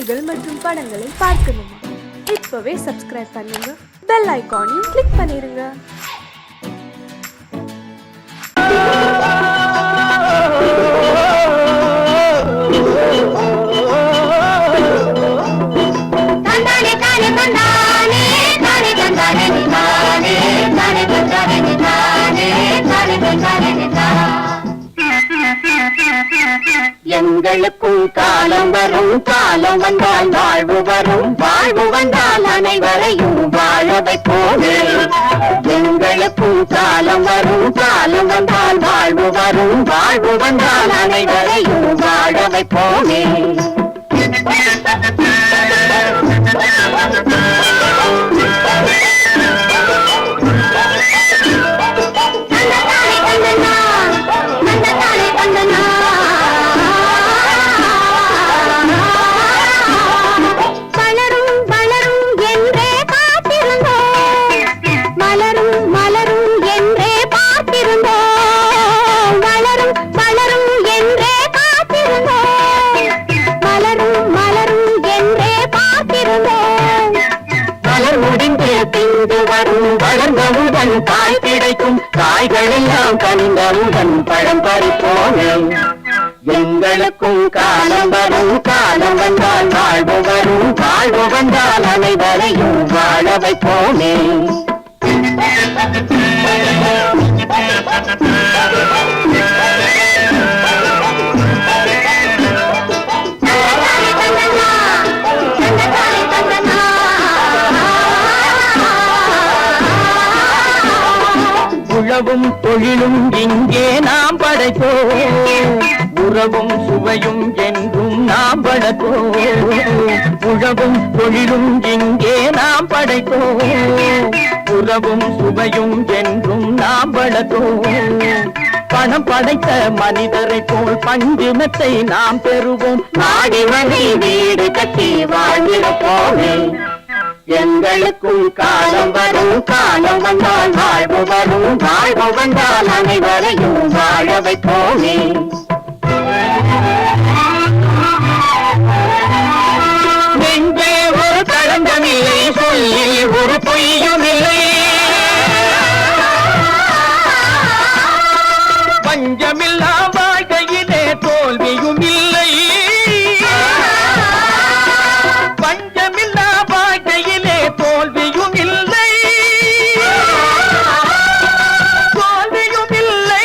செய்திகள் மற்றும் படங்களை பார்க்கணுமா? இப்பவே சப்ஸ்கிரைப் பண்ணுங்க, பெல் ஐகானையும் கிளிக் பண்ணிருங்க. எங்களுக்கும் காலம் வரும், காலம் வந்தால் வாழ்வு வரும், வாழ்வு வந்தால் அனைவரையும் வாழ வைப்போமே. எங்களுக்கும் காலம் வரும், காலம் வந்தால் வாழ்வு வரும், வாழ்வு வந்தால் அனைவரையும் வாழ வைப்போமே. வளர்ந்தவுடன் காய் கிடைக்கும், காய்கள் எல்லாம் கனிந்தவுடன் பழம் பறிப்போமே. எங்களுக்கும் காலம் வரும், காலம் வந்தால் வாழ்வு வரும், வாழ்வு வந்தால் அனைவரையும் வாழ வைப்போமே. உழவும் தொழிலும் இங்கே நாம் படைப்போம், உறவும் சுவையும் என்றும் நாம் வளர்ப்போம். உழவும் தொழிலும் இங்கே நாம் படைப்போம், உறவும் சுவையும் என்றும் நாம் வளர்ப்போம். பணம் படைத்த மனிதரை போல் பஞ்சினத்தை நாம் பெறுவோம், நாடி வழி வீடு கட்டி வாழ்ந்திருப்போமே. எங்களுக்கும் காலம் வரும், காலம் வந்தால் வாழ்வு வரும், வாழ்வு வந்தால் அனைவரையும் வாழ வைப்போமே. நெஞ்சே ஒரு களங்கமில்லை, சொல்லி ஒரு பொய்யும் இல்லை, பஞ்சமில்லா வாழ்க்கையிலே தோல்வியும் இல்லை, பஞ்சமில்லா வாழ்க்கையிலே தோல்வியும் இல்லை, தோல்வியும் இல்லை.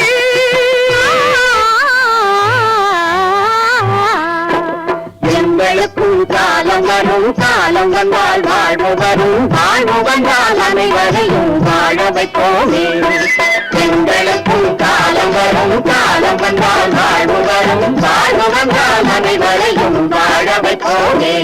எங்களுக்கும் காலம் வரும், காலம் வந்தால் வாழ்வு வரும், வாழ்வு வந்தால் அனைவரையும் வாழ வைப்போமே. எங்களுக்கும் காலம் வரும், காலம் வந்தால் வாழ்வு வரும், வாழ்வு வந்தால் அனைவரையும் வாழ வைப்போமே.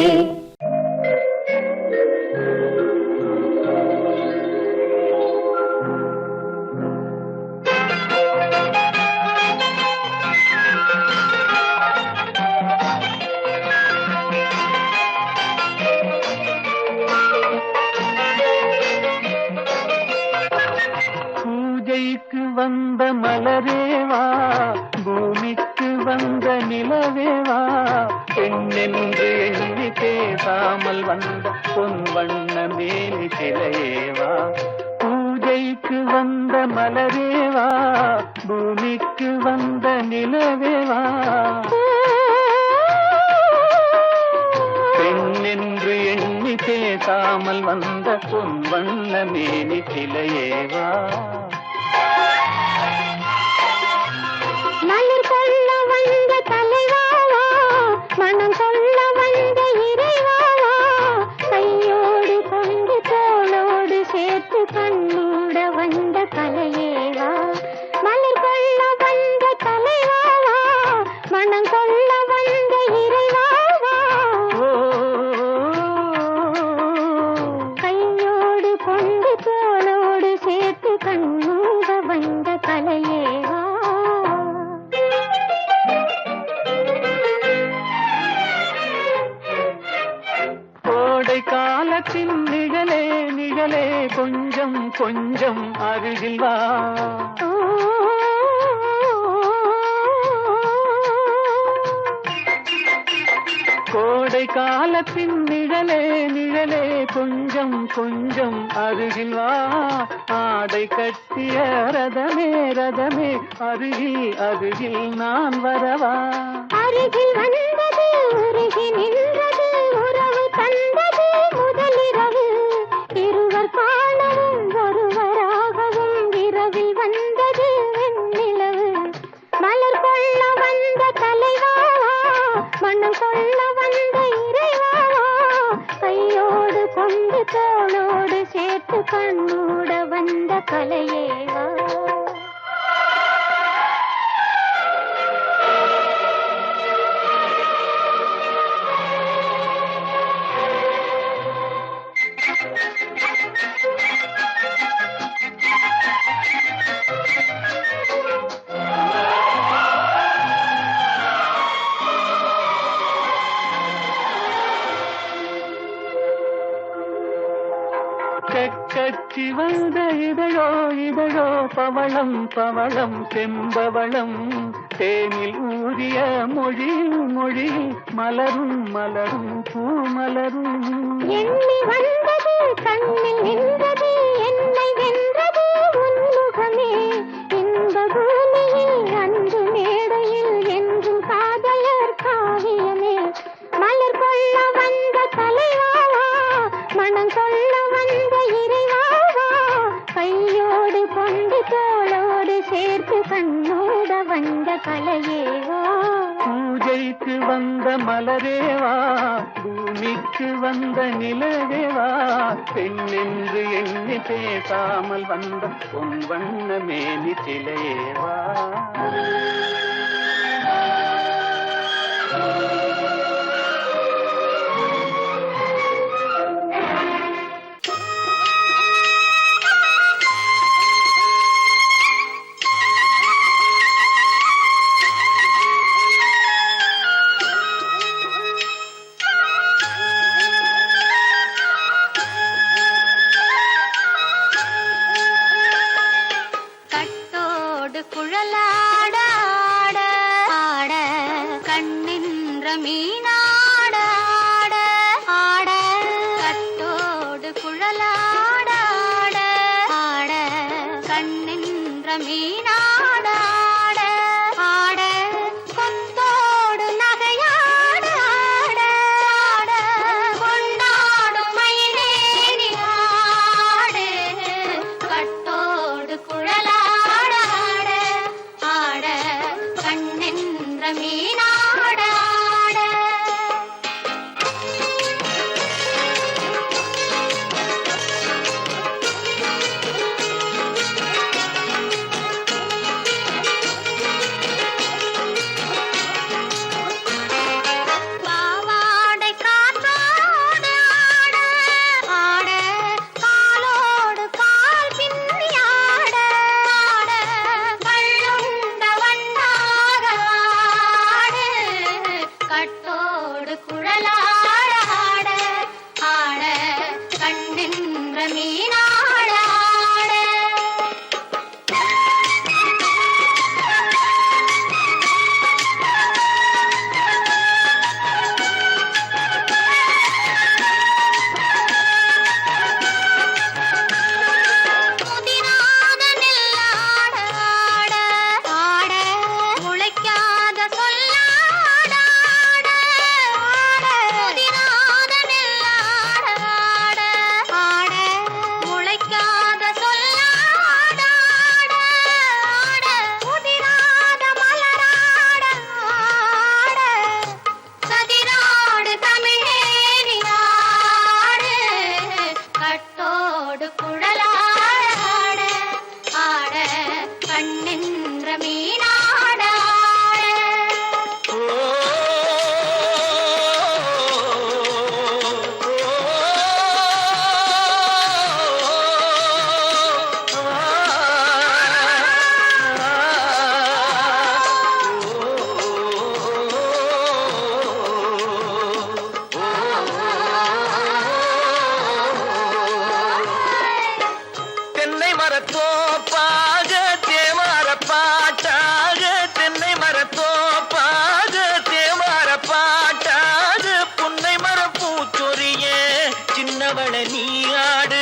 பூஜைக்கு வந்த மலரேவா, பூமிக்கு வந்த நிலவேவா, பெண்ணென்று எண்ணி பேசாமல் வந்த பொன் வண்ண மேலி சிலையேவா. பூஜைக்கு வந்த மலரேவா, பூமிக்கு வந்த நிலவேவா, பெண்ணென்று எண்ணி பேசாமல் வந்த பொன் வண்ண மேலி சிலையேவா. மலர் கொள்ள வந்த தலைவாவா, மனம் சொல்ல வந்த இறைவாவா, கையோடு கொண்டு தோளோடு சேர்த்து கண்ணூட வந்த கலையேவா. மலர் கொள்ள வந்த தலைவாவா, மனம் சொல்ல வந்த இறைவாவா, கையோடு கொண்டு தோளோடு சேர்த்து கண்ணூட வந்த கலையேவா. கோடை காலத்தின் நிழலே நிழலே கொஞ்சம் கொஞ்சம் அருகில் வா. கோடை கோடை காலத்தின் நிழலே நிழலே கொஞ்சம் கொஞ்சம் அருகில் வா ஆடை கட்டிய ரதமே ரதமே அருகில் அருகில் நான் வரவா அருகில் வந்தது உருகி நின்றது உறவு தந்தது முதலிரவு இருவர் காணவும் ஒருவராகவும் இரவில் வந்தது வெண்ணிலவு மலர் கொள்ள வந்த தலைவாவா மனம் கொள்ள வந்த இறைவாவா கையோடு கொண்டு தோளோடு சேர்த்து கண்ணூட வந்த கலையேவா கச்சி வந்த இதழோ இதழோ பவளம் பவளம் செம்பவளம் தேனில் ஊறிய மொழி மொழி மலரும் மலரும் பூமலரும் எண்ணி வந்தது கண்ணில் நின்றது என்னை வென்றது உன்முகமே இன்ப பூமியில் அன்பு மேடையில் என்றும் காதலர் காவியமே மலர் கொள்ள வந்த தலைவாவா மனம் கொள்ள வந்த இறைவாவா கையோடு கொண்டு தோளோடு சேர்த்து கண்ணோட வந்த கலையேவா பூஜைக்கு வந்த மலரேவா பூமிக்கு வந்த நிலவேவா பெண்ணென்று எண்ணி பேசாமல் வந்த பொன் வண்ண மேனி சிலையேவா குழலாட ஆட ஆட கண்ணின்ற மீனாட ஆட ஆட கட்டோடு குழலாட ஆட ஆட கண்ணின்ற மீனாட ஆட ஆட கொத்தோடு நகையாட ஆட ஆட கொண்டாடும் மயிலேறி ஆடு கட்டோடு குழலாட மீனாட ஆட கண்ணவள நீயாடு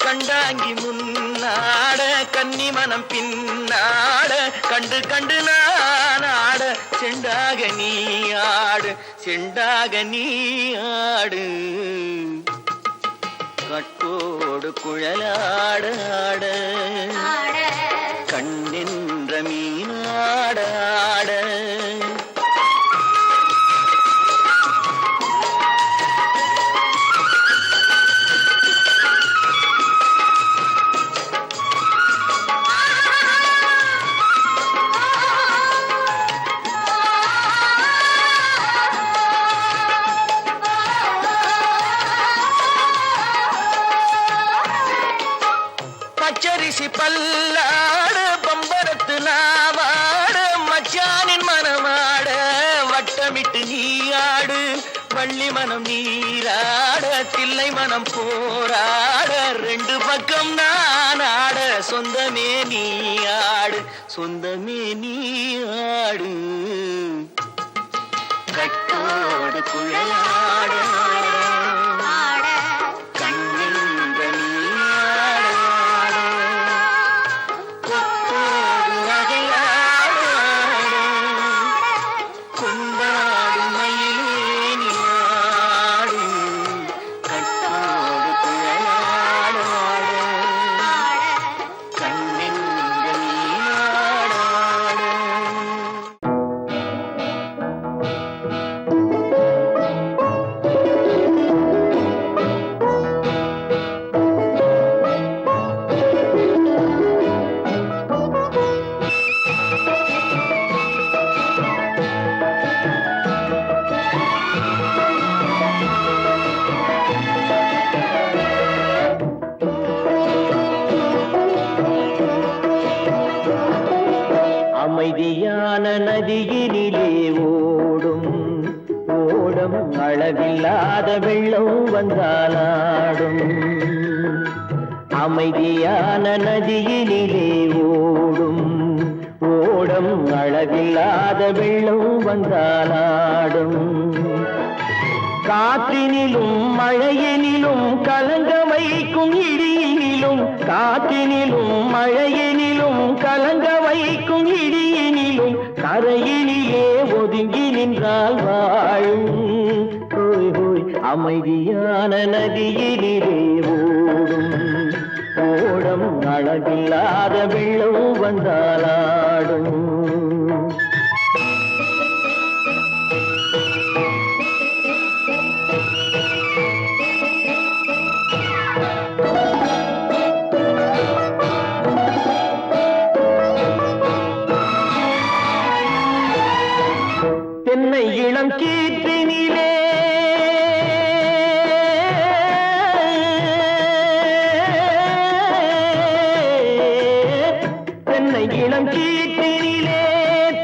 கண்டாங்கி முன்னாட கன்னி மனம் பின்னாட கண்டு கண்டு நானாட செண்டாக நீயாடு செண்டாக நீயாடு கட்டோடு குழலாட ஆட கண்ணென்ற மீனாட ஆட பச்சரிசி பல்லாடு பம்பரத்து நாவாடு மச்சானின் மனமாட வட்டமிட்டு நீயாடு வள்ளி மனம் நீராட தில்லை மனம் போராட ரெண்டு பக்கம் நானாட சொந்தமே நீயாடு சொந்தமே நீயாடு கட்டோடு குழலாடு அமைதியான நதியினிலே ஓடும் ஓடம் அளவில்லாத வெள்ளம் வந்தாலாடும் அமைதியான நதியினிலே ஓடும் ஓடம் அளவில்லாத வெள்ளம் வந்தாலாடும் காற்றினிலும் மழையினிலும் கலங்க வைக்கும் இடியினிலும் காற்றினிலும் மழையினிலும் கலங்க வைக்கும் இடியினிலும் கரையினிலே ஒதுங்கி நின்றால் வாழும் ஹோய் ஹோய் அமைதியான நதியினிலே ஓடும் ஓடம் அளவில்லாத வெள்ளம் வந்தாலாடும் தென்னை இளம் கீற்றினிலே தென்னை இளம் கீற்றினிலே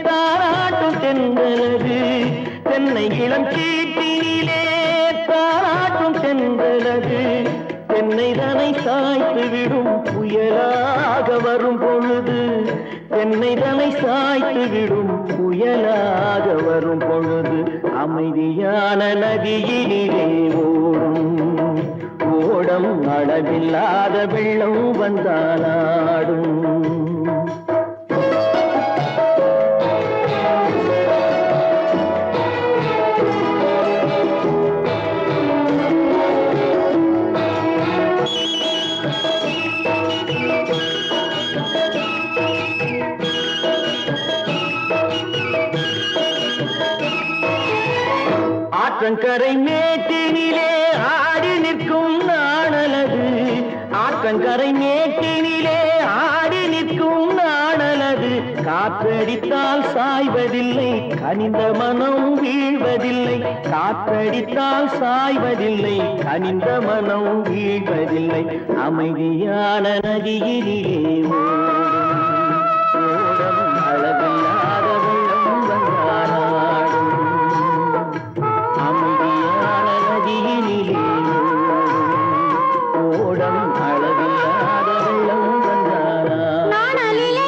தாராட்டும் தென்றலது தென்னை இளம் கீற்றினிலே தாராட்டும் தென்றலது தென்னை தனை சாய்த்து விடும் புயலாக வரும் பொழுது தென்னை தனை சாய்த்து விடும் புயலாக வரும் பொழுது அமைதியான நதியினிலே ஓடும் ஓடம் அளவில்லாத வெள்ளம் வந்தாலாடும் ஆற்றங்கரை மேட்டினிலே ஆடி நிற்கும் நாணலது ஆற்றங்கரை மேட்டினிலே ஆடி நிற்கும் நாணலது காற்றடித்தால் சாய்வதில்லை கனிந்த மனம் வீழ்வதில்லை காற்றடித்தால் சாய்வதில்லை கனிந்த மனம் வீழ்வதில்லை அமைதியான நதியினிலே ஓடும் அளவில்லாத வெள்ளம் வந்தாலாடும் அமைதியான நதியினிலே ஓடம் அளவில்லாத வெள்ளம் வந்தாலாடும் நாணலிலே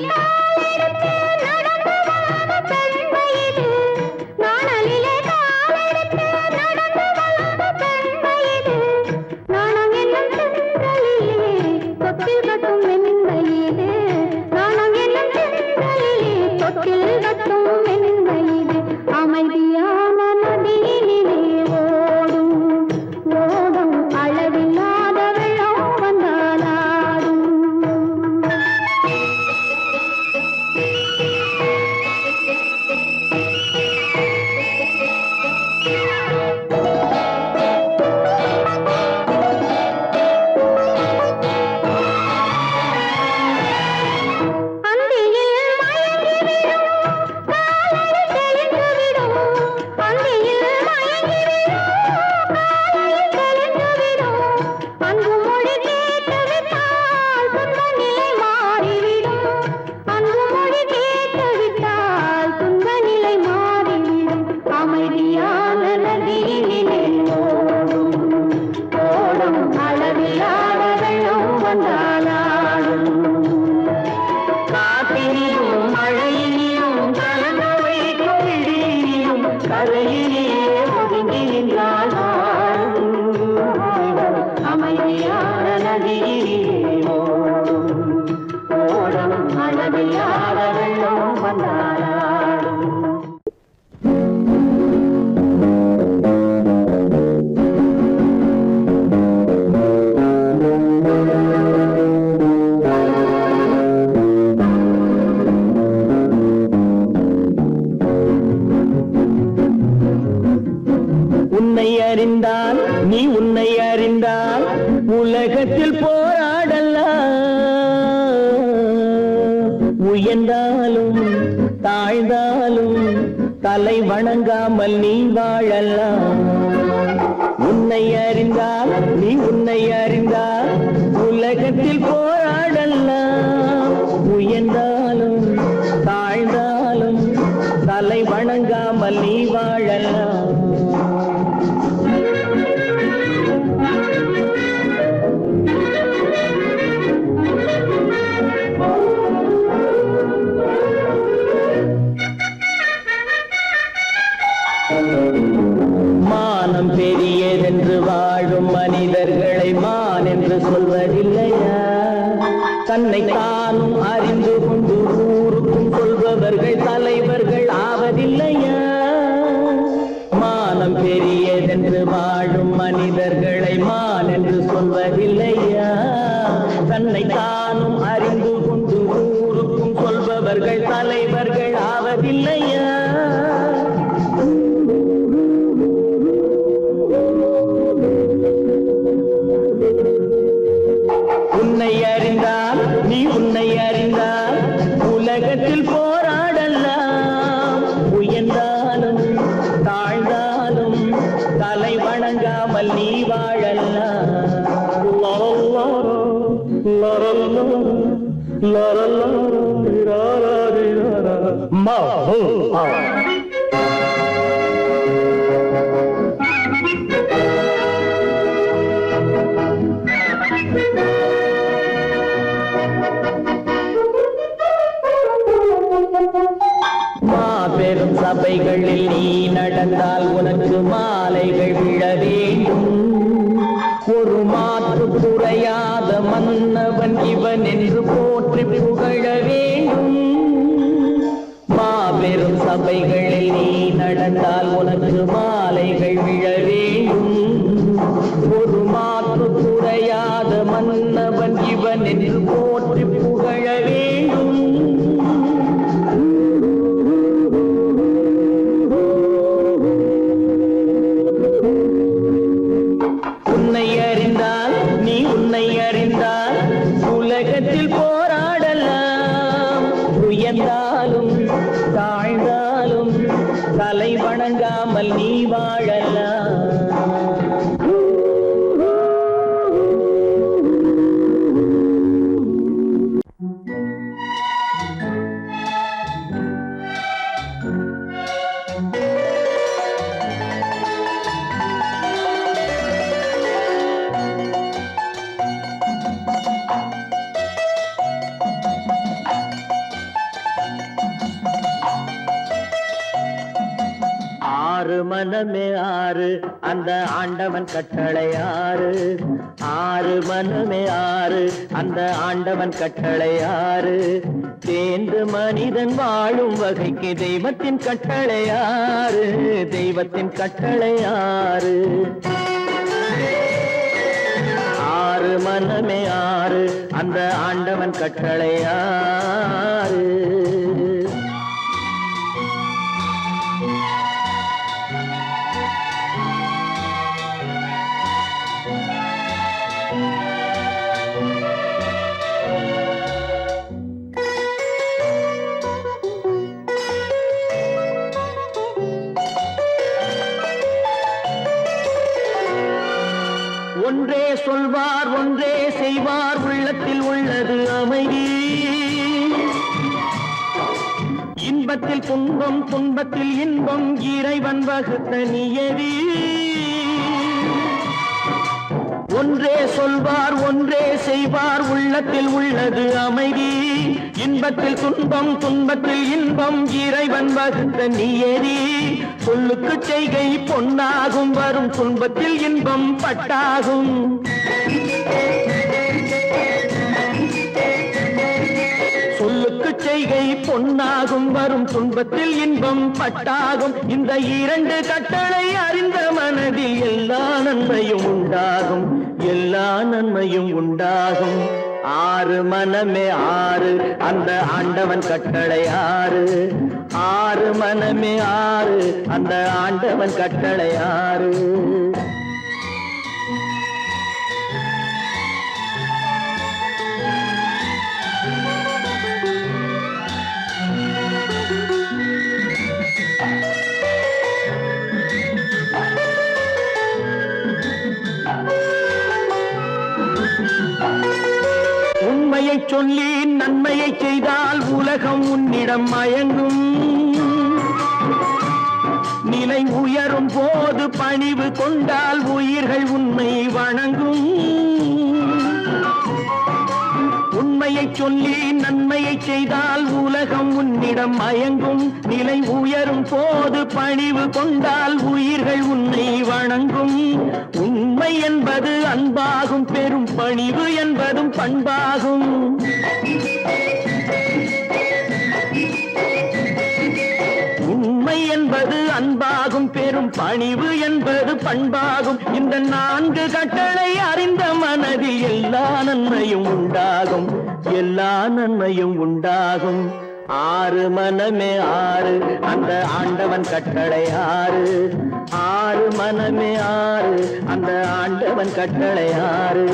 அறிந்தால் நீ உன்னை அறிந்தால் உலகத்தில் போராடலாம். உயர்ந்தாலும் தாழ்ந்தாலும் தலை வணங்காமல் நீ வாழலாம். உன்னை அறிந்தால் நீ உன்னை அறிந்தால் உலகத்தில் போராடலாம். உயர்ந்தாலும் தாழ்ந்தாலும் தலை வணங்காமல் நீ வாழலாம். மானம் பெரியதென்று வாழும் மனிதர்களை மான் என்று சொல்வதில்லையா? தன்னை தானும் அறிந்து கொண்டு ஊருக்கும் சொல்பவர்கள் தலைவர்கள் ஆவதில்லையா? மானம் பெரியதென்று வாழும் மனிதர்களை மான் என்று சொல்வதில்லையா? தன்னை தானும் அறிந்து கொண்டு ஊருக்கும் சொல்பவர்கள் தலைவர்கள் ஆவதில்லையா? உன்னை அறிந்தால் நீ உன்னை அறிந்தால் உலகத்தில் போராடலாம். உயர்ந்தாலும் தாழ்ந்தாலும் தலை வணங்காமல் நீ வாழலாம். மாபெரும் சபைகளில் நீ நடந்தால் உனக்கு மாலைகள் விழ வேண்டும். ஒரு மாற்று குறையாத மன்னவன் இவன் என்று போற்றி புகழ வேண்டும். மாபெரும் சபைகளில் நீ நடந்தால் உனக்கு மாலைகள் விழ வேண்டும். ஒரு மாற்று குறையாத மன்னவன் இவன் என்று போற்றி புகழ வேண்டும். உன்னை அறிந்தால் நீ உன்னை அறிந்தால் உலகத்தில் போராடலாம். உயர்ந்தாலும் தாழ்ந்தாலும் தலை வணங்காமல் நீ வாழலாம். ஆறு மனமே ஆறு அந்த ஆண்டவன் கட்டளை ஆறு. ஆறு மனமே ஆறு அந்த ஆண்டவன் கட்டளை ஆறு. தேர்ந்து மனிதன் வாழும் வகைக்கு தெய்வத்தின் கட்டளை ஆறு. தெய்வத்தின் கட்டளை ஆறு. ஆறு மனமே ஆறு அந்த ஆண்டவன் கட்டளை ஆறு. ஒன்றே சொல்வார் ஒன்றே செய்வார் உள்ளத்தில் உள்ளது அமைதி. இன்பத்தில் துன்பம் துன்பத்தில் இன்பம் இறைவன் வகுத்த நியதி. ஒன்றே சொல்வார் ஒன்றே செய்வார் உள்ளத்தில் உள்ளது அமைதி. இன்பத்தில் துன்பம் துன்பத்தில் இன்பம் இறைவன் வகுத்த நியதி. சொல்லுக்கு செய்கை பொன்னாகும் வரும் துன்பத்தில் இன்பம் பட்டாகும். சொல்லுக்கு செய்கை பொன்னாகும் வரும் துன்பத்தில் இன்பம் பட்டாகும். இந்த இரண்டு கட்டளை அறிந்த மனதில் எல்லா நன்மையும் உண்டாகும். எல்லா நன்மையும் உண்டாகும். ஆறு மனமே ஆறு அந்த ஆண்டவன் கட்டளை ஆறு. ஆறு மனமே ஆறு அந்த ஆண்டவன் கட்டளை ஆறு. உண்மையை சொல்லி நன்மையை செய்தால் உலகம் உன்னிடம் மயங்கும். நிலை உயரும் போது பணிவு கொண்டால் உயிர்கள் உன்னை வணங்கும். உண்மையை சொல்லி நன்மையை செய்தால் உலகம் உன்னிடம் மயங்கும். நிலை உயரும் போது பணிவு கொண்டால் உயிர்கள் உன்னை வணங்கும். உண்மை என்பது அன்பாகும், பெரும் பணிவு என்பதும் பண்பாகும். உண்மை என்பது அன்பாகும், பெரும் பணிவு என்பது பண்பாகும். இந்த 4 கட்டளை அறிந்த மனதில் எல்லா நன்மையும் உண்டாகும், எல்லா நன்மையும் உண்டாகும். 6 மனமே 6 அந்த ஆண்டவன் கட்டளை 6. 6 மனமே 6 அந்த ஆண்டவன் கட்டளை 6.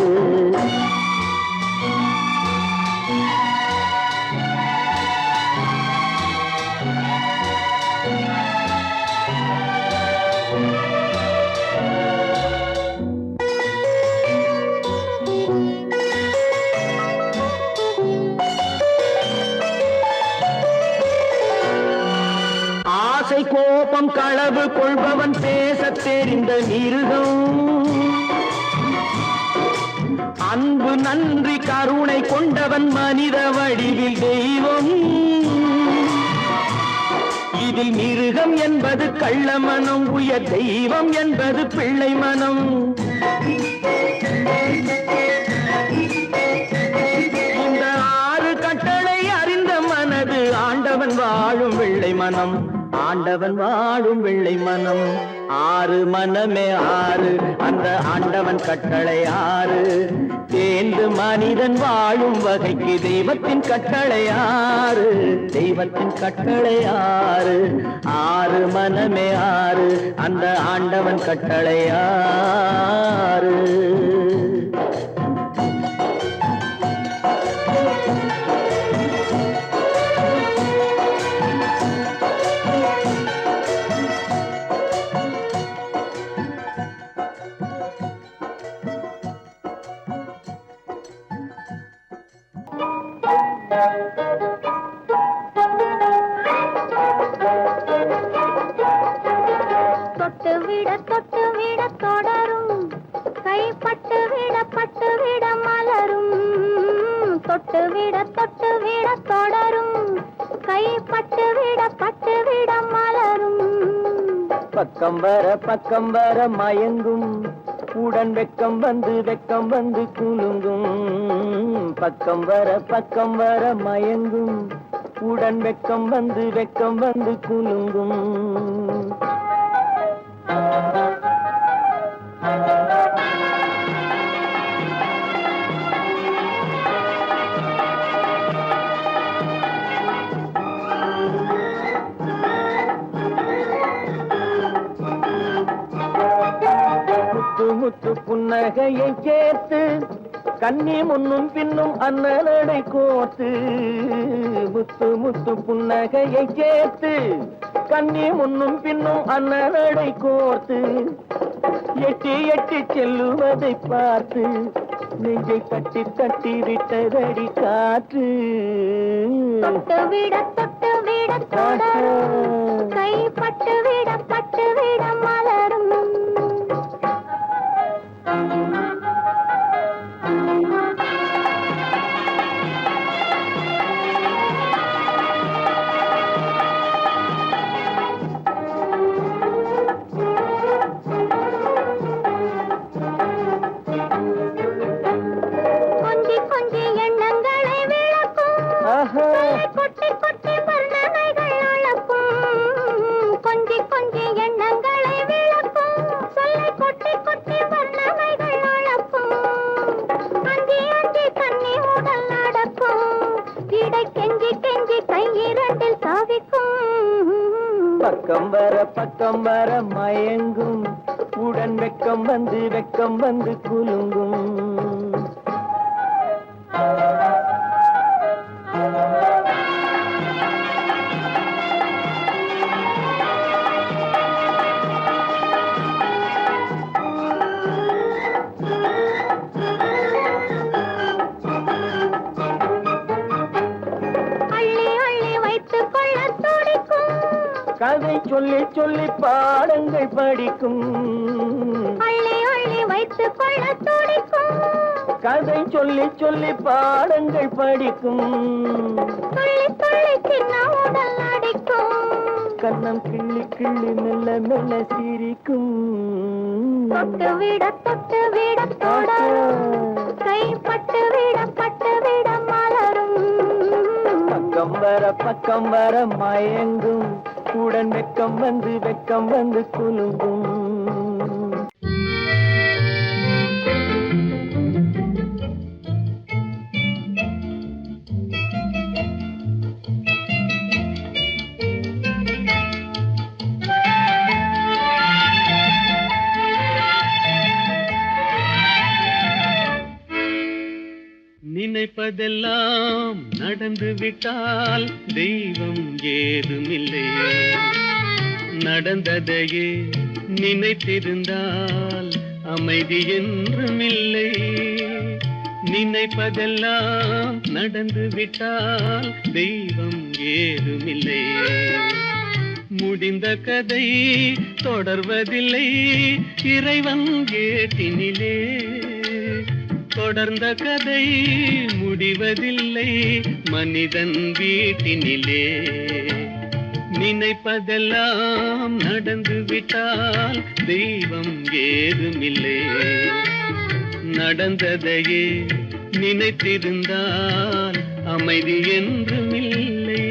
ஆசை கோபம் களவு கொள்பவன் பேசத் தெரிந்த மிருகம். அன்பு நன்றி கருணை கொண்டவன் மனித வடிவில் தெய்வம். இதில் மிருகம் என்பது கள்ள மனம், உயர் தெய்வம் என்பது பிள்ளை மனம். இந்த 6 கட்டளை அறிந்த மனது ஆண்டவன் வாழும் வெள்ளை மனம், ஆண்டவன் வாழும் வெள்ளை மனம். 6 மனமே 6 அந்த ஆண்டவன் கட்டளை 6. தேர்ந்து மனிதன் வாழும் வகைக்கு தெய்வத்தின் கட்டளை 6, தெய்வத்தின் கட்டளை 6. 6 மனமே 6 அந்த ஆண்டவன் கட்டளை 6. தொட்டு விட தொடரும், கைப்பட்டு விட மலரும். தொட்டு விட தொடரும், கைப்பட்டு விட மலரும். பக்கம் வர மயங்கும், உடன் வெக்கம் வந்து குலுங்கும். பக்கம் வர மயங்கும், உடன் வெக்கம் வந்து குலுங்கும். முத்து புன்னகையை சேர்த்து கண்ணி முன்னும் பின்னும் அண்ணலடை கோர்த்து. முத்து புன்னகையை சேர்த்து கண்ணி முன்னும் பின்னும் அண்ணலடை கோர்த்து. எட்டி செல்லுவதை பார்த்து நெஞ்சை தட்டி விட்டதடி காற்று. தொட்டு விட தொடரும், கைப்பட்டு விட மலரும். கொஞ்சி எண்ணங்களை விளக்கும், கொட்டி வர்ணனைகள் அளக்கும். கொஞ்சி எண்ணங்களை விளக்கும், சொல்லை கொட்டி வர்ணனைகள் அளக்கும். அஞ்சி கண்ணி உடல் நடக்கும், இடை கெஞ்சி கையிரண்டில் சாவிக்கும். பக்கம் வர மயங்கும், உடன் வெக்கம் வந்து குலுங்கும். சொல்லி சொல்லி பாடங்கள் படிக்கும் அள்ளி அள்ளி வைத்துக் கொள்ள துடிக்கும் கதை சொல்லி சொல்லி பாடங்கள் படிக்கும் துள்ளி துள்ளி சின்ன உடல் அடிக்கும் கண்ணம் கிள்ளி கிள்ளி மெல்ல மெல்ல சிரிக்கும் தொட்டு விட தொட கை பட்டு விட மலரும் பக்கம் வர மயங்கும் உடன் வெக்கம் வந்து குலுங்கும் நினைப்பதெல்லாம் நடந்து விட்டால் தெய்வம் ஏதுமில்லை நடந்ததையே நினைத்திருந்தால் அமைதி என்றுமில்லை நினைப்பதெல்லாம் நடந்து விட்டால் தெய்வம் ஏதுமில்லை முடிந்த கதை தொடர்வதில்லை இறைவன் ஏட்டினிலே தொடர்ந்த கதை முடிவதில்லை மனிதன் வீட்டினிலே நினைப்பதெல்லாம் நடந்து விட்டால் தெய்வம் ஏதுமில்லை நடந்ததையே நினைத்திருந்தால் அமைதி என்றுமில்லை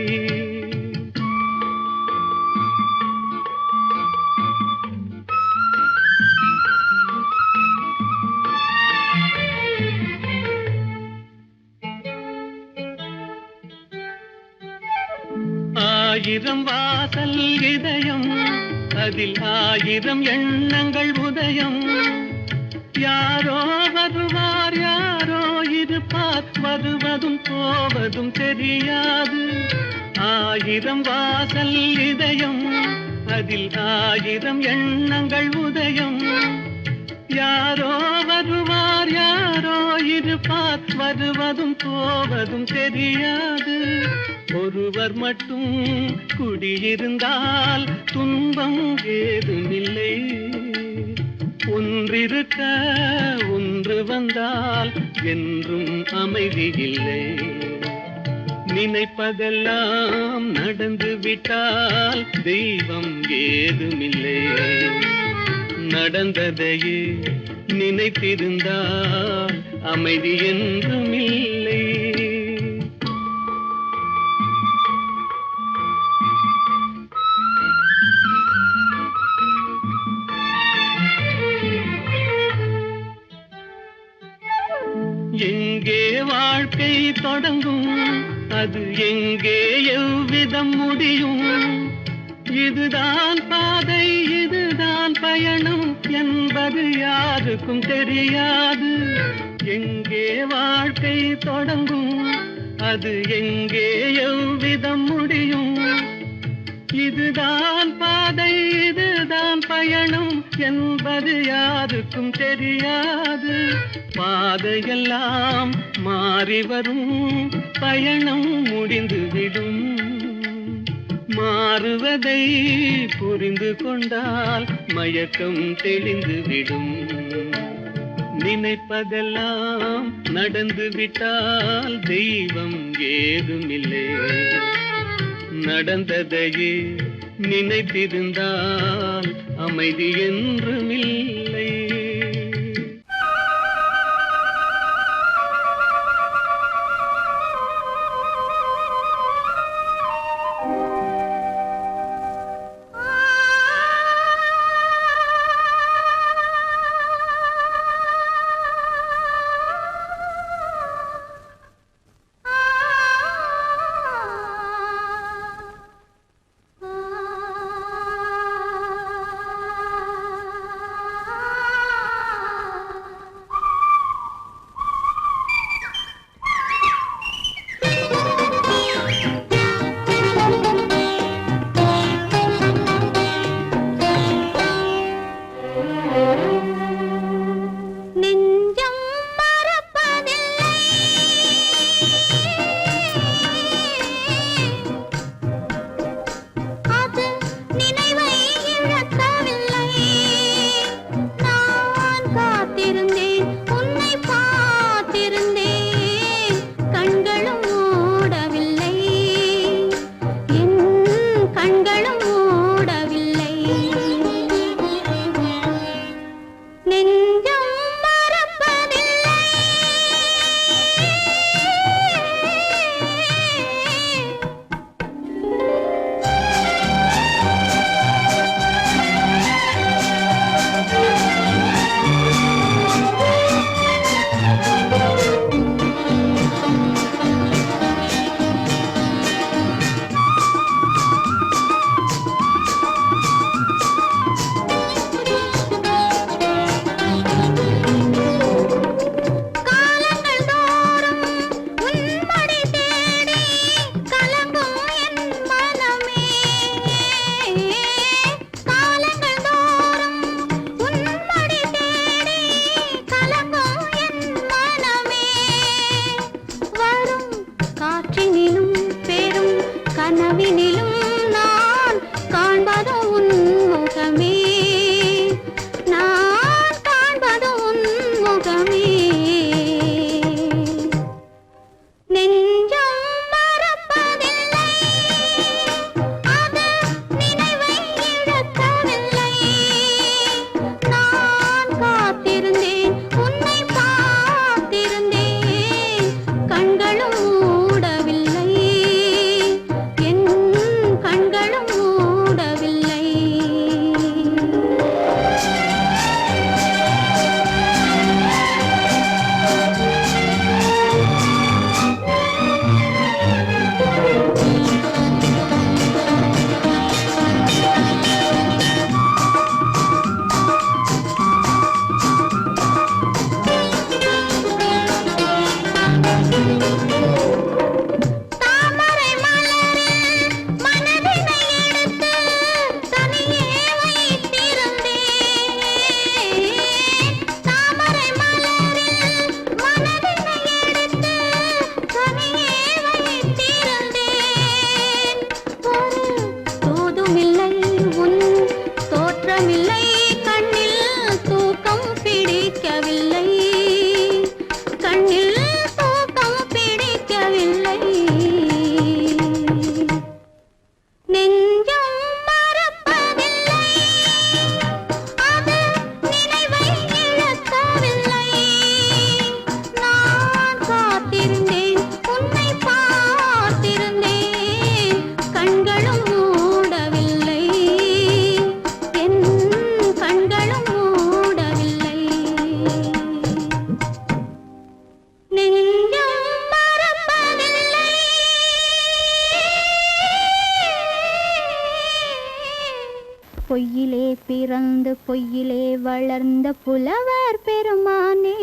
ஆயிரம் வாசல் இதயம் அதில் ஆயிரம் எண்ணங்கள் உதயம் யாரோ வருவார் யாரோ இருப்பார் வருவதும் போவதும் தெரியாது ஆயிரம் வாசல் இதயம் அதில் ஆயிரம் எண்ணங்கள் உதயம் யாரோ வருவார் யாரோ இருப்பார் வருவதும் போவதும் தெரியாது ஒருவர் மட்டும் குடியிருந்தால் துன்பம் ஏதுமில்லை ஒன்றிருக்க ஒன்று வந்தால் என்றும் அமைதி இல்லை நினைப்பதெல்லாம் நடந்து விட்டால் தெய்வம் ஏதுமில்லை நடந்ததையே நினைத்திருந்தால் அமைதி என்றுமில்லை எங்கே வாழ்க்கை தொடங்கும் அது எங்கே எவ்விதம் முடியும் இதுதான் பாதை இதுதான் பயணம் என்பது யாருக்கும் தெரியாது எங்கே வாழ்க்கை தொடங்கும் அது எங்கே எவ்விதம் முடியும் இதுதான் பாதை இதுதான் பயணம் என்பது யாருக்கும் தெரியாது பாதையெல்லாம் மாறி வரும் பயணம் முடிந்துவிடும் மாறுவதை புரிந்து கொண்டால் மயக்கம் தெளிந்துவிடும் நினைப்பதெல்லாம் நடந்து விட்டால் தெய்வம் ஏதுமில்லை நடந்ததையே நினைத்திருந்தால் அமைதி என்றுமில்லை பிறந்து பொய்யிலே வளர்ந்த புலவர் பெருமானே.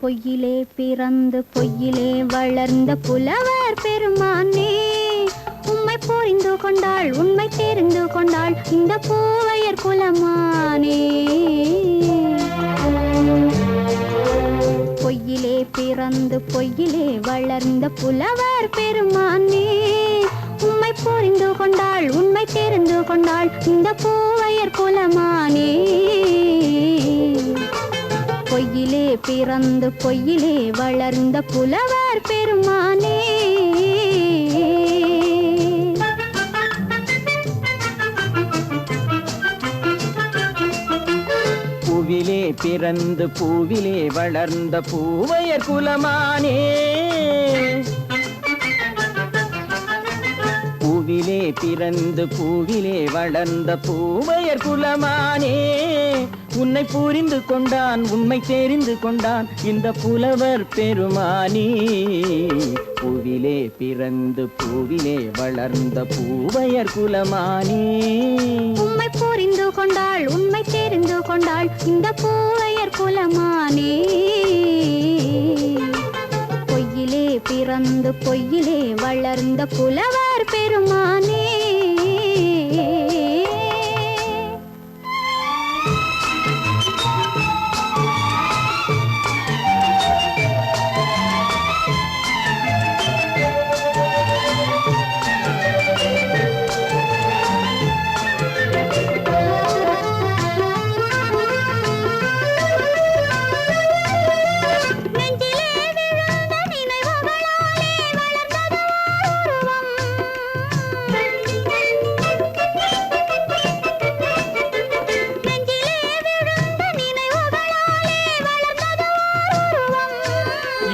பொய்யிலே பிறந்து பொய்யிலே வளர்ந்த புலவர் பெருமானே, உம்மை புரிந்து கொண்டாள் உண்மை தெரிந்து கொண்டாள் இந்த பூவையர் குலமானே. பொய்யிலே பிறந்து பொய்யிலே வளர்ந்த புலவர் பெருமானே, உம்மை புரிந்து கொண்டாள் உண்மை தெரிந்து கொண்டாள் இந்த பூவையர் குலமானே. பொய்யிலே பிறந்து பொய்யிலே வளர்ந்த புலவர் பெருமானே. பூவிலே பிறந்து பூவிலே வளர்ந்த பூவையர் குலமானே. பூவிலே பிறந்து பூவிலே வளர்ந்த பூவையர் குலமானே, உன்னை புரிந்து கொண்டான் உண்மை தெரிந்து கொண்டான் இந்த புலவர் பெருமானே. பூவிலே பிறந்து பூவிலே வளர்ந்த பூவையர் குலமானே, உம்மை புரிந்து கொண்டாள் உண்மை தெரிந்து கொண்டாள் இந்த பூவையர் குலமானே. பொய்யிலே பிறந்து பொய்யிலே வளர்ந்த புலவர் பெருமானே.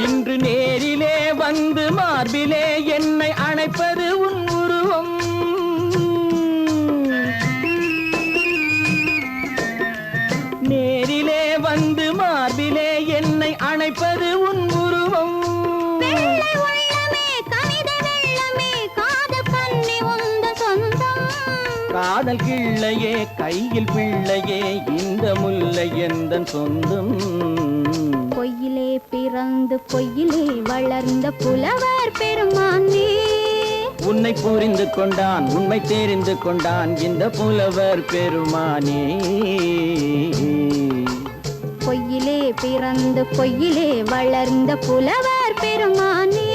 இன்று நேரிலே வந்து மார்பிலே என்னை அணைப்பது உன் உருவம். நேரிலே வந்து மார்பிலே என்னை அணைப்பது உன் உருவம். காதல் கிள்ளையே கையில் பிள்ளையே இந்த முல்லை எந்தன் சொந்தம். பொய்யிலே பிறந்து பொய்யிலே வளர்ந்த புலவர் பெருமானே, உன்னை புரிந்து கொண்டான் உண்மை தெரிந்து கொண்டான் இந்த புலவர் பெருமானே. பொய்யிலே பிறந்து பொய்யிலே வளர்ந்த புலவர் பெருமானே.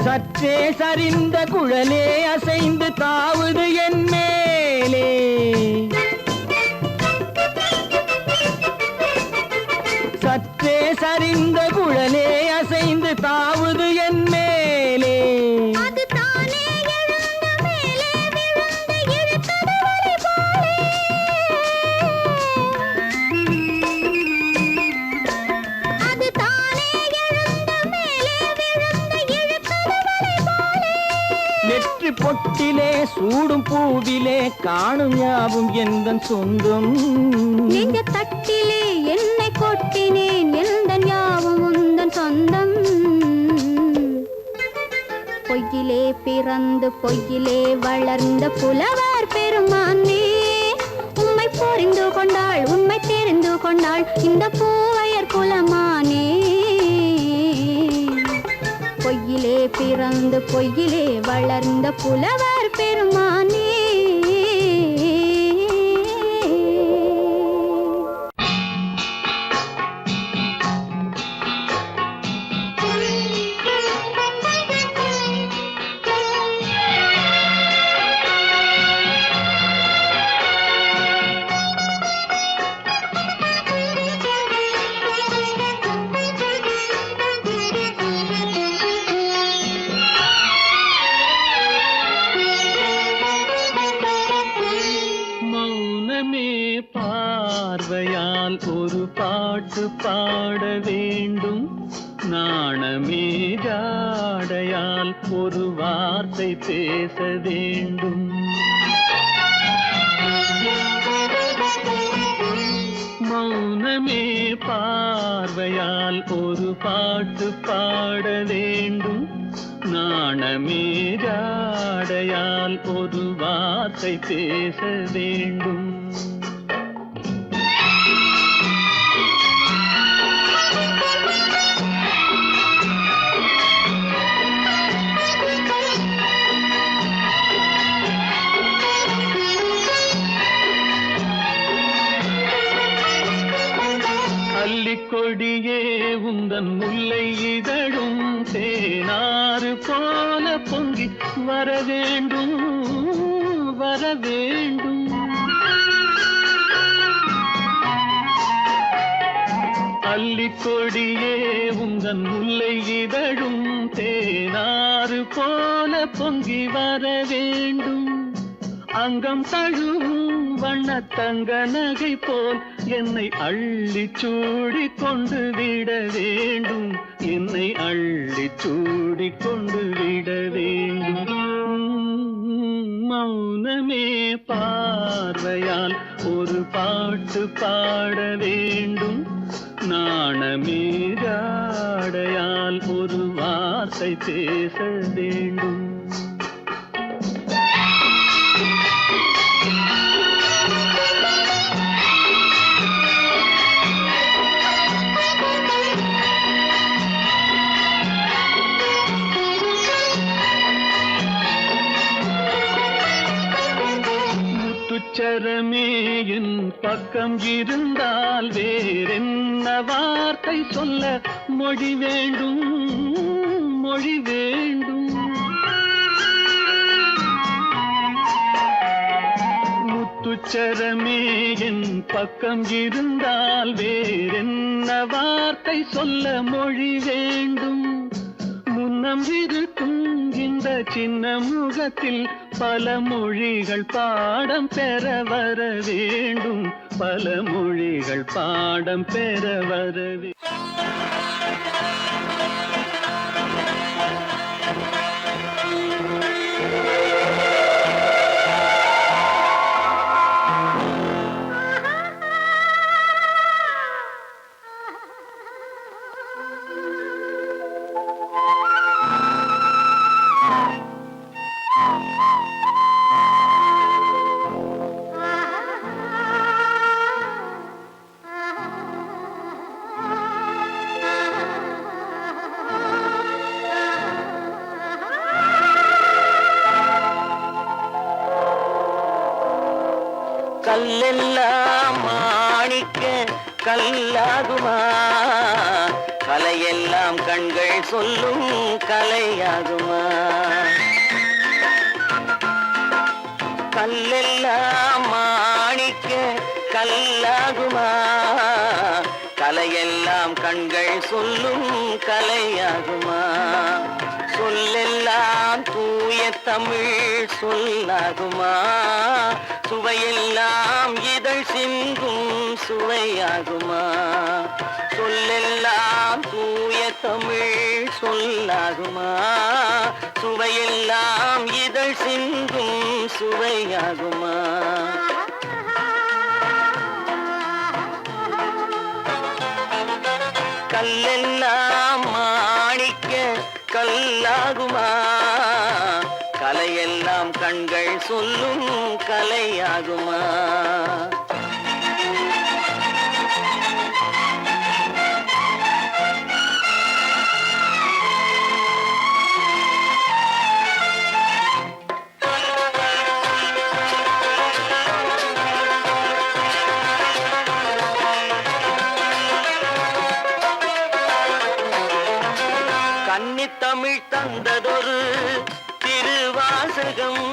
சற்றே சரிந்த குழலே அசைந்து தாவுது என் மேலே. சற்றே சரிந்த குழலே அசைந்து தாவுது என் மேலே. நெற்றி பொட்டிலே சூடும் பூவிலே காணும் யாவும் எந்தன் சொந்தம். நெஞ்ச தட்டிலே என்னை கொட்டினேன் எந்தன் யாவும் உந்தன் சொந்தம். பொய்யிலே பிறந்து பொய்யிலே வளர்ந்த புலவர் பெருமானே, உம்மை புரிந்து கொண்டாள் உண்மை தெரிந்து கொண்டாள் இந்த பூவையர் குலமானே. பொய்யிலே பிறந்து பொய்யிலே வளர்ந்த புலவர் பெருமானே. பாட்டு பாட வேண்டும். நாணமே ஜாடையால் ஒரு வார்த்தை பேச வேண்டும். மௌனமே பார்வையால் ஒரு பாட்டு பாட வேண்டும். நாணமே ஜாடையால் ஒரு வார்த்தை பேச வேண்டும். கொடியே உந்தன் முல்லை இதழும் தேனாறு போல பொங்கி வர வேண்டும், வர வேண்டும். அல்லிக்கொடியே உந்தன் முல்லை இதழும் தேனாறு போல பொங்கி வர வேண்டும். அங்கம் தழுவும் வண்ணத்தங்க நகை போல் என்னை அள்ளி சூடி கொண்டு விட வேண்டும். என்னை அள்ளி சூடி கொண்டு விட வேண்டும். மௌனமே பார்வையால் ஒரு பாட்டு பாட வேண்டும். நாணமே ஜாடையால் ஒரு வார்த்தை பேச வேண்டும். முத்துச்சரமே என் பக்கம் இருந்தால் வேறென்ன வார்த்தை சொல்ல மொழி வேண்டும், மொழி வேண்டும். முத்துச்சரமே என் பக்கம் இருந்தால் வேறென்ன வார்த்தை சொல்ல மொழி வேண்டும். முன்னம் இருக்கும் இந்த சின்ன முகத்தில் பல மொழிகள் பாடம் பெற வர வேண்டும். பல மொழிகள் பாடம் பெற வர வேண்டும். கல்லெல்லாம் மாணிக்க கல்லாகுமா, கலையெல்லாம் கண்கள் சொல்லும் கலையாகுமா. கல்லெல்லாம் மாணிக்க கல்லாகுமா, கலையெல்லாம் கண்கள் சொல்லும் கலையாகுமா. சொல்லெல்லாம் தூய தமிழ் சொல்லாகுமா, சுவையெல்லாம் இதழ் சிந்தும் சுவையாகுமா. சொல்லெல்லாம் தூய தமிழ் சொல்லாகுமா, சுவையெல்லாம் இதழ் சிந்தும் சுவையாகுமா. கல்லெல்லாம் மாணிக்க கல்லாகுமா, கலையெல்லாம் கண்கள் சொல்லும் கலையாகுமா. கன்னித்தமிழ் தந்ததொரு திருவாசகம்,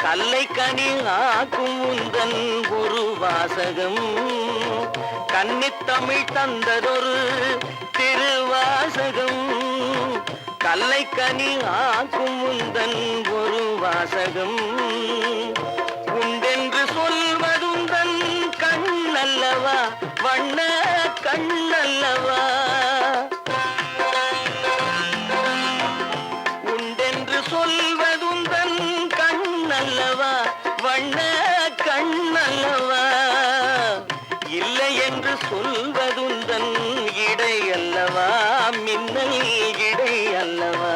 கல்லை கனி ஆக்கும் உந்தன் ஒரு வாசகம். கன்னித்தமிழ் தந்ததொரு திருவாசகம், கல்லை கனி ஆக்கும் உந்தன் ஒரு வாசகம். உண்டென்று சொல்வதுந்தன் கண்ணல்லவா, வண்ண கண்ணல்லவா உண்டென்று சொல்வதுந்தன் கண்ணல்லவா வண்ண கண்ணல்லவா இல்லை என்று சொல்வதுந்தன் இடை அல்லவா மின்னல் இடை அல்லவா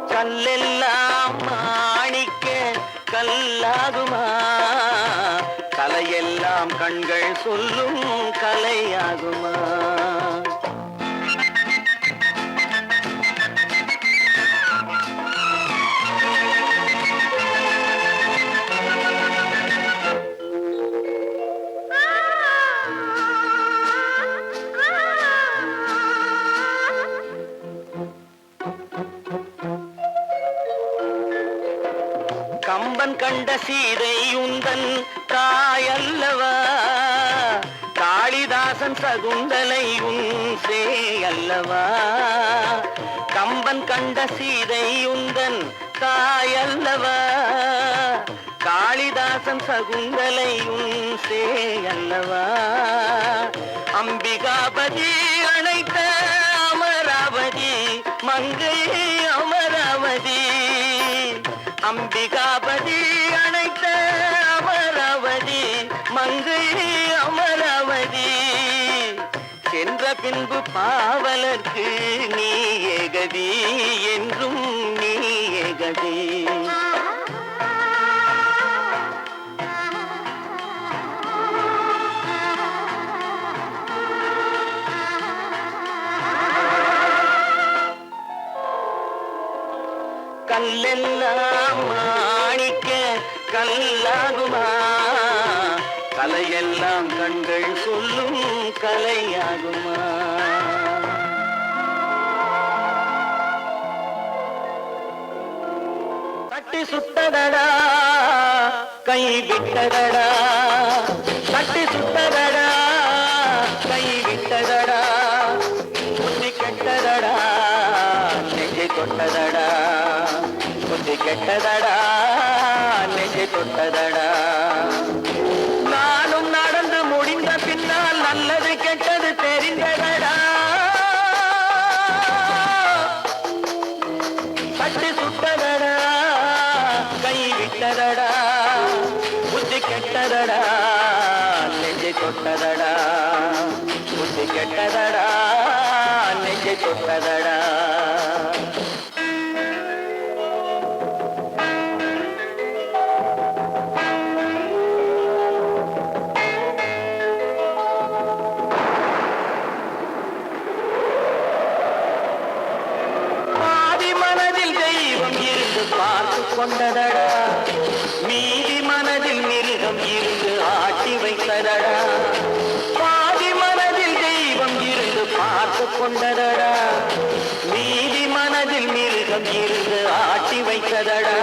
கல்லெல்லாம் மாணிக்க கல்லாகுமா கலையெல்லாம் கண்கள் சொல்லும் கலையாகுமா கம்பன் கண்ட சீதை உந்தன் தாயல்லவா காளிதாசன் சகுந்தலை உன் சேயல்லவா கம்பன் கண்ட சீதை உந்தன் தாயல்லவா காளிதாசன் சகுந்தலை உன் சேயல்லவா அம்பிகாபதி அணைத்த அமராவதி மங்கை அமராவதி அம்பிகாபதி அணைத்த அமராவதி மங்கை அமராவதி சென்ற பின்பு பாவலர்க்கு நீ ஏகதி என்றும் நீ ஏகதி கல்லெல்லாம் மாணிக்க கல்லாகுமா கலையெல்லாம் கண்கள் சொல்லும் கலையாகுமா தட்டி சுட்டதடா கை விட்டதடா தட்டி சுட்டதடா கை விட்டதடா புத்தி கெட்டதடா நெஞ்சை தொட்டதடா புத்தி கெட்டதடா நெஞ்சை தொட்டதடா நானும் நடந்து முடிந்த பின்னால் நல்லது கெட்டது தெரிந்ததடா பட்டு சுட்டதடா கை விட்டதடா புத்தி கெட்டதடா நெஞ்சை தொட்டதடா புத்தி கெட்டதடா நெஞ்சை தொட்டதடா பார்த்து கொண்டதடா மீதி மனதில் மிருகம் இருந்து ஆட்டி வைத்ததடா பாதி மனதில் தெய்வம் இருந்து பார்த்து கொண்டதடா மீதி மனதில் மிருகம் இருந்து ஆட்டி வைத்ததடா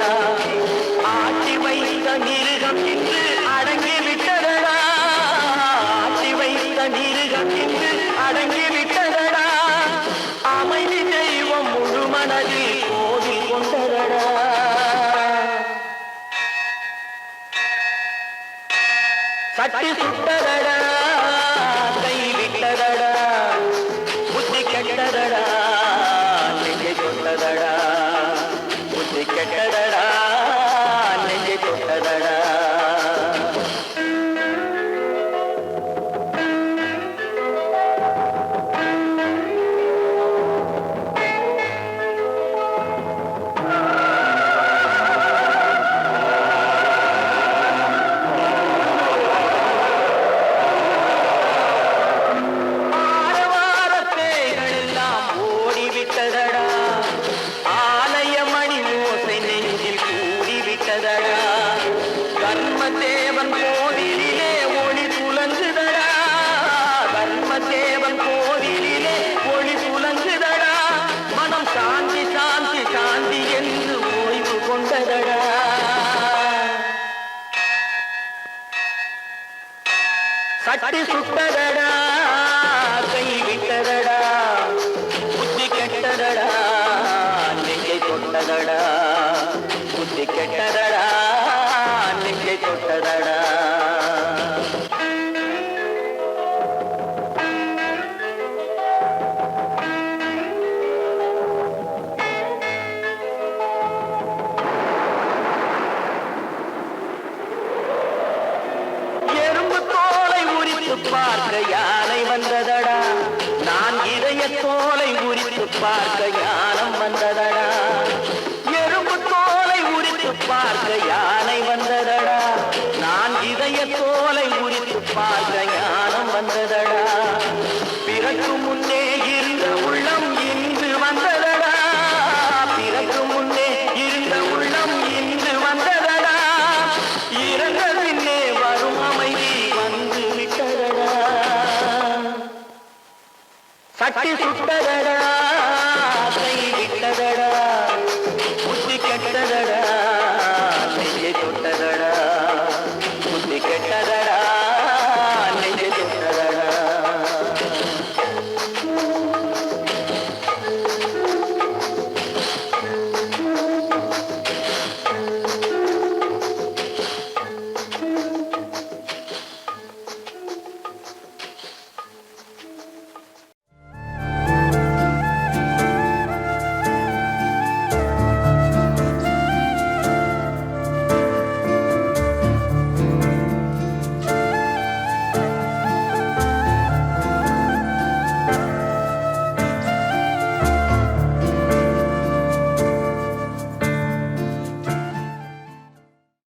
ஆட்டி வைத்த மிருகம் இன்று அடங்கி விட்டதடா ஆட்டி வைத்த மிருகம் இன்று அடங்கி விட்டதடா அமைதி தெய்வம் முழு மனதில் கோவில் கொண்டதடா சட்டி சுட்டதடா கை விட்டதடா புத்தி கெட்டதடா நெஞ்சை தொட்டதடா புத்தி கெட்டதடா நெஞ்சை தொட்டதடா கர்மதேவன் கோவிலிலே ஒளி துலங்குதடா கர்மதேவன் கோவிலிலே ஒளி துலங்குதடா மனம் சாந்தி சாந்தி சாந்தி என்று ஓய்வு கொண்டதடா சட்டி சுட்டதடா கை விட்டதடா தொட்டதடா. எறும்பு தோலை உரித்து பார்க்க யானை வந்ததடா. நான் இதய தோலை உரித்து பார்க்க ஞானம் வந்ததடா. எறும்பு தோலை உரித்து பார்க்க யானை வந்ததடா. நான் இதய தோலை உரித்து பார்க்க ஞானம் வந்ததடா. பிறகு முன்னே இருந்த உள்ளம் இன்று வந்ததடா. பிறகு முன்னே இருந்த உள்ளம் இன்று வந்ததடா. இறந்த பின்னே வரும் அமைதி வந்து விட்டதடா. சட்டி சுட்டதடா, கை விட்டதடா.